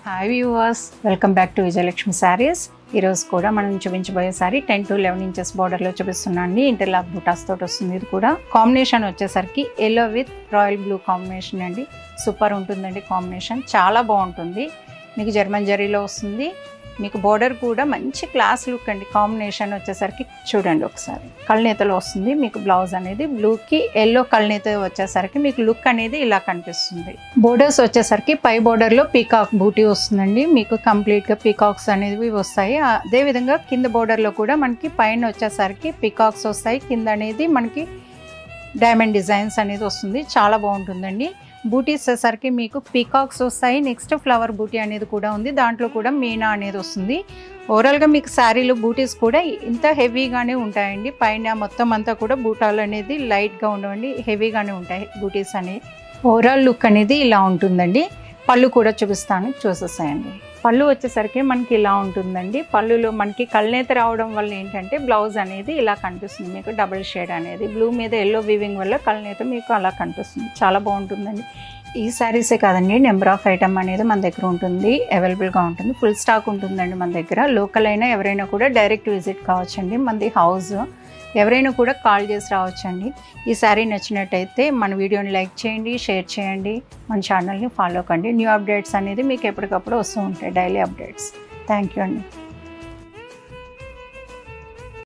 Hi viewers, welcome back to Vijayalakshmi saris. ఈరోజు కూడా మనం చూపించబోయే సారీ 10 to 11 ఇంచెస్ బార్డర్లో చూపిస్తున్నాండి. ఇంటర్లాక్ బూటాస్ తోటి వస్తుంది. ఇది కూడా కాంబినేషన్ వచ్చేసరికి yellow with royal blue combination అండి. సూపర్ ఉంటుందండి కాంబినేషన్, చాలా బాగుంటుంది. మీకు జర్మన్ జరీలో వస్తుంది. మీకు బోర్డర్ కూడా మంచి క్లాస్ లుక్ అండి. కాంబినేషన్ వచ్చేసరికి చూడండి ఒకసారి, కళ్ళనేతలో వస్తుంది. మీకు బ్లౌజ్ అనేది బ్లూకి ఎల్లో కళ్ళనేత వచ్చేసరికి మీకు లుక్ అనేది ఇలా కనిపిస్తుంది. బోర్డర్స్ వచ్చేసరికి పై బోర్డర్లో పీకాక్ బూటీ వస్తుందండి. మీకు కంప్లీట్గా పీకాక్స్ అనేవి వస్తాయి. అదేవిధంగా కింద బోర్డర్లో కూడా మనకి పైన వచ్చేసరికి పీకాక్స్ వస్తాయి. కింద అనేది మనకి డైమండ్ డిజైన్స్ అనేది వస్తుంది. చాలా బాగుంటుందండి. బూటీస్ వచ్చేసరికి మీకు పీకాక్స్ వస్తాయి. నెక్స్ట్ ఫ్లవర్ బూటీ అనేది కూడా ఉంది. దాంట్లో కూడా మీనా అనేది వస్తుంది. ఓవరాల్గా మీకు శారీలు బూటీస్ కూడా ఇంత హెవీగానే ఉంటాయండి. పైన మొత్తం అంతా కూడా బూటాలు అనేది లైట్గా ఉండవండి, హెవీగానే ఉంటాయి బూటీస్ అనేవి. ఓవరాల్ లుక్ అనేది ఇలా ఉంటుందండి. పళ్ళు కూడా చూపిస్తాను, చూసేసాయండి. పళ్ళు వచ్చేసరికి మనకి ఇలా ఉంటుందండి. పళ్ళులో మనకి కళ్ళనేత రావడం వల్ల ఏంటంటే బ్లౌజ్ అనేది ఇలా కనిపిస్తుంది. మీకు డబుల్ షేడ్ అనేది బ్లూ మీద ఎల్లో వీవింగ్ వల్ల కళ్ళనేత మీకు అలా కనిపిస్తుంది. చాలా బాగుంటుందండి. ఈ శారీసే కాదండి, నెంబర్ ఆఫ్ ఐటమ్ అనేది మన దగ్గర ఉంటుంది, అవైలబుల్గా ఉంటుంది. ఫుల్ స్టాక్ ఉంటుందండి మన దగ్గర. లోకల్ అయినా ఎవరైనా కూడా డైరెక్ట్ విజిట్ కావచ్చండి. మనది హౌస్, ఎవరైనా కూడా కాల్ చేసి రావచ్చండి. ఈ శారీ నచ్చినట్టయితే మన వీడియోని లైక్ చేయండి, షేర్ చేయండి, మన ఛానల్ని ఫాలో కండి. న్యూ అప్డేట్స్ అనేది మీకు ఎప్పటికప్పుడు వస్తూ ఉంటాయి, డైలీ అప్డేట్స్. థ్యాంక్ యూ అండి.